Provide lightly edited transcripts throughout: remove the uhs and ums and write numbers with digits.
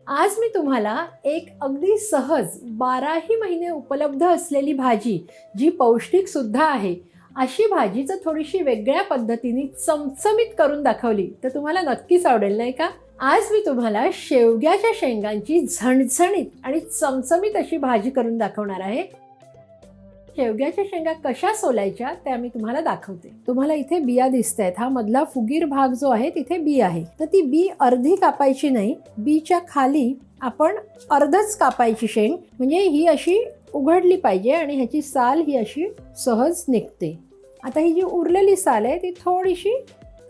आज मी तुम्हाला एक अगदी सहज 12ही महिने उपलब्ध असलेली भाजी, जी पौष्टिक सुद्धा आहे, अशी भाजीचं थोडीशी वेगळ्या पद्धतीने चमचमीत करून दाखवली तर तुम्हाला नक्कीच आवडेल, नाही का? आज मी तुम्हाला शेवग्याच्या शेंगांची झणझणीत आणि चमचमीत अशी भाजी करून दाखवणार आहे. शेवग्याच्या शेंगा कशा सोलायच्या त्या मी तुम्हाला दाखवते. तुम्हाला इथे बिया दिसतायत. हा मधला फुगीर भाग जो आहे तिथे बी आहे, तर ती बी अर्धी कापायची नाही. बीच्या खाली आपण अर्धच कापायची शेंग, म्हणजे ही अशी उघडली पाहिजे आणि ह्याची साल ही अशी सहज निघते. आता ही जी उरलेली साल आहे ती थोडीशी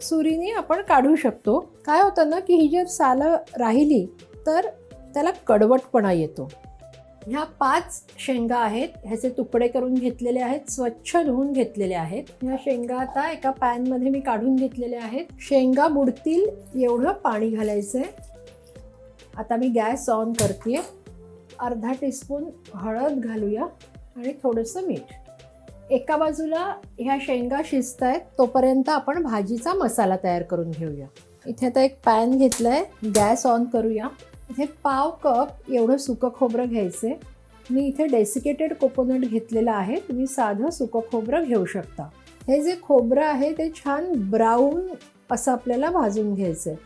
सुरीने आपण काढू शकतो. काय होतं ना की ही जर साल राहिली तर त्याला कडवटपणा येतो. ह्या 5 शेंगा आहेत, ह्याचे तुकडे करून घेतलेले आहेत, स्वच्छ धुवून घेतलेले आहेत. ह्या शेंगा आता एका पॅनमध्ये मी काढून घेतलेले आहेत. शेंगा बुडतील एवढं पाणी घालायचं आहे. आता मी गॅस ऑन करते. अर्धा टीस्पून हळद घालूया आणि थोडंसं मीठ. एका बाजूला ह्या शेंगा शिजतायत तोपर्यंत आपण भाजीचा मसाला तयार करून घेऊया. इथे आता एक पॅन घेतलाय, गॅस ऑन करूया. इथे पाव कप एवढं सुकं खोबरं घ्यायचं आहे. मी इथे डेसिकेटेड कोकोनट घेतलेलं आहे, तुम्ही साधं सुकं खोबरं घेऊ शकता. हे जे खोबरं आहे ते छान ब्राऊन असं आपल्याला भाजून घ्यायचं आहे.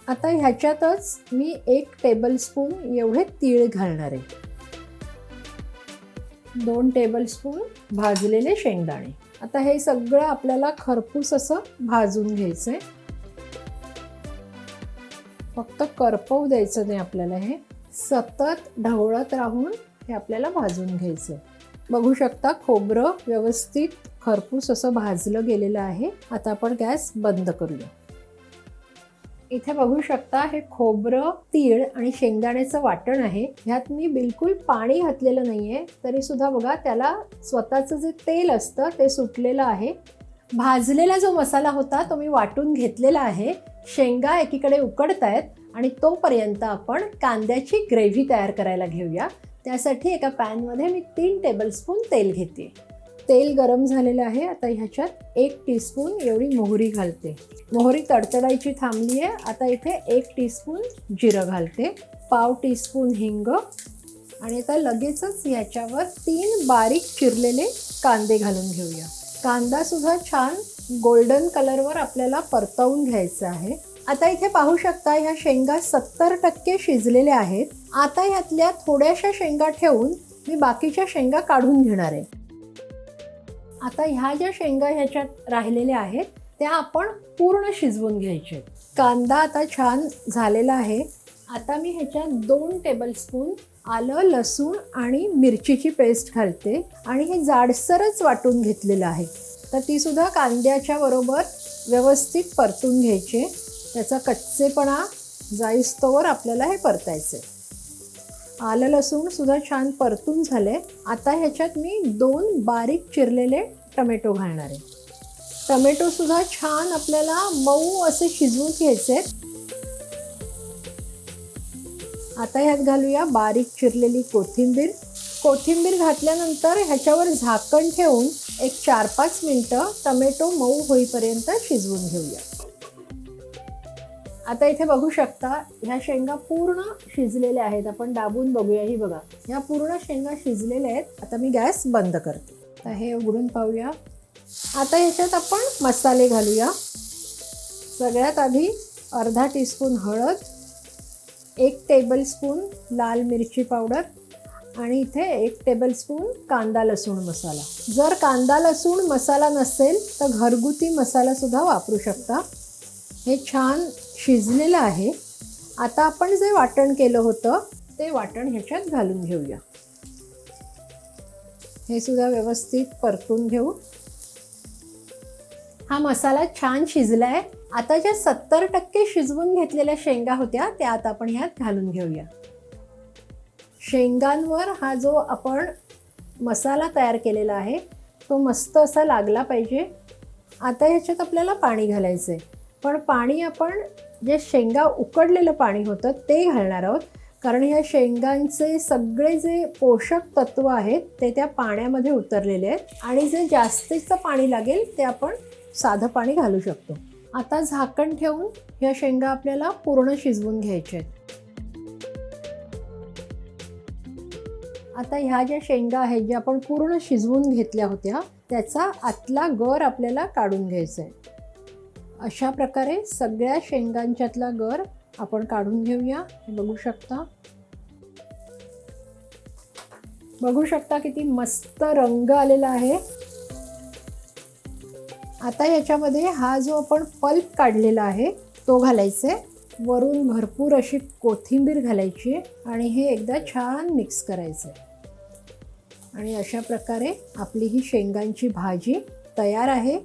आता ह्याच्यातच मी 1 टेबलस्पून एवढे तीळ घालणार आहे. 2 टेबलस्पून भाजलेले शेंगदाणे. आता हे सगळं आपल्याला खरपूस असं भाजून घ्यायचं आहे. फक्त करपवू द्यायचं नाही आपल्याला, हे सतत ढवळत राहून हे आपल्याला भाजून घ्यायचं आहे. बघू शकता खोबरं व्यवस्थित खरपूस असं भाजलं गेलेलं आहे. आता आपण गॅस बंद करूया. इथे बघू शकता हे खोबरं, तीळ आणि शेंगदाण्याचं वाटण आहे. ह्यात मी बिलकुल पाणी घातलेलं नाहीये, तरी सुद्धा बघा त्याला स्वतःचं जे तेल असतं ते सुटलेलं आहे. भाजलेला जो मसाला होता तो मी वाटून घेतलेला आहे. शेंगा एकीकडे उकडतायत आणि तोपर्यंत आपण कांद्याची ग्रेव्ही तयार करायला घेऊया. त्यासाठी एका पॅनमध्ये मी 3 टेबलस्पून तेल घेते. तेल गरम झालेलं आहे. आता ह्याच्यात 1 टीस्पून एवढी मोहरी घालते. मोहरी तडतडायची थांबली आहे. आता इथे 1 टीस्पून जिरं घालते, पाव टीस्पून हिंग आणि आता लगेचच ह्याच्यावर 3 बारीक चिरलेले कांदे घालून घेऊया. कांदा सुद्धा छान गोल्डन कलरवर आपल्याला परतवून घ्यायचा आहे. आता इथे पाहू शकता ह्या शेंगा 70% शिजलेल्या आहेत. आता ह्यातल्या थोड्याशा शेंगा ठेवून मी बाकीच्या शेंगा काढून घेणार आहे. आता ह्या ज्या शेंगा ह्याच्यात राहिलेल्या आहेत त्या आपण पूर्ण शिजवून घ्यायचे. कांदा आता छान झालेला आहे. आता मी ह्याच्यात 2 टेबलस्पून आलं, लसूण आणि मिरचीची पेस्ट घालते आणि हे जाडसरच वाटून घेतलेलं आहे. तर ती सुद्धा कांद्याच्या बरोबर व्यवस्थित परतून घ्यायचे. त्याचा कच्चेपणा जाईस्तोवर आपल्याला हे परतायचे. आलं लसूण सुद्धा छान परतून झाले. आता ह्याच्यात मी 2 बारीक चिरलेले टमॅटो घालणार आहे. टमॅटो सुद्धा छान आपल्याला मऊ असे शिजवून घ्यायचे. आता ह्यात घालूया बारीक चिरलेली कोथिंबीर. कोथिंबीर घातल्यानंतर ह्याच्यावर झाकण ठेवून एक 4-5 मिनटं टमॅटो मऊ होईपर्यंत शिजवून घेऊया. आता इथे बघू शकता ह्या शेंगा पूर्ण शिजलेल्या आहेत. आपण दाबून बघूया. ही बघा, ह्या पूर्ण शेंगा शिजलेल्या आहेत. आता मी गॅस बंद करते. आता हे उघडून पाहूया. आता ह्याच्यात आपण मसाले घालूया. सगळ्यात आधी अर्धा टीस्पून हळद, 1 टेबलस्पून लाल मिरची पावडर आणि इथे 1 टेबलस्पून कांदा लसूण मसाला. जर कांदा लसूण मसाला नसेल तर घरगुती मसाला सुद्धा वापरू शकता. हे छान शिजलेलं आहे. आता आपण जे वाटण केलं होतं ते वाटण ह्याच्यात घालून घेऊया. हे सुद्धा व्यवस्थित परतून घेऊ. हा मसाला छान शिजलाय. आता ज्या 70% शिजवून घेतलेल्या शेंगा होत्या त्या आता आपण ह्यात घालून घेऊया. शेंगांवर हा जो आपण मसाला तयार केलेला आहे तो मस्त असा लागला पाहिजे. आता ह्याच्यात आपल्याला पाणी घालायचं आहे, पण पाणी आपण जे शेंगा उकडलेलं पाणी होतं ते घालणार आहोत. कारण ह्या शेंगांचे सगळे जे पोषक तत्व आहेत ते त्या पाण्यामध्ये उतरलेले आहेत आणि जे जास्तीचं पाणी लागेल ते आपण साधं पाणी घालू शकतो. आता झाकण ठेवून ह्या शेंगा आपल्याला पूर्ण शिजवून घ्यायच्या आहेत. आता ह्या ज्या शेंगा आहेत ज्या आपण पूर्ण शिजवून घेतल्या होत्या त्याचा आतला गर आपल्याला काढून घ्यायचा आहे. अशा प्रकारे सगळ्या शेंगांच्यातला गर आपण काढून घेऊया. हे बघू शकता किती मस्त रंग आलेला आहे. आता याच्यामध्ये हा जो आपण पल्प काढलेला आहे तो घालायचा आहे. वरून भरपूर अशी कोथिंबीर घालायची आणि हे एकदा छान मिक्स करायचं आहे. आणि अशा प्रकारे आपली ही शेंगांची भाजी तयार आहे.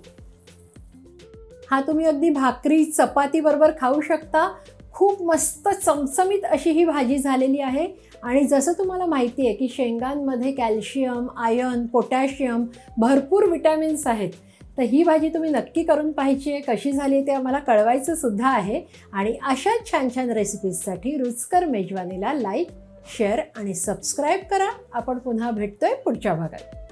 हा तुम्ही अगदी भाकरी चपाती बरोबर खाऊ शकता. खूप मस्त चमचमीत अशी ही भाजी झालेली आहे. आणि जसं तुम्हाला माहिती आहे की शेंगांमध्ये कॅल्शियम, आयर्न, पोटॅशियम, भरपूर विटॅमिन्स आहेत. तर ही भाजी तुम्ही नक्की करून पाहायची आहे. कशी झाली ते आम्हाला कळवायचं सुद्धा आहे. आणि अशाच छान छान रेसिपीजसाठी रुचकर मेजवानीला लाईक, शेअर आणि सबस्क्राईब करा. आपण पुन्हा भेटतोय पुढच्या भागात.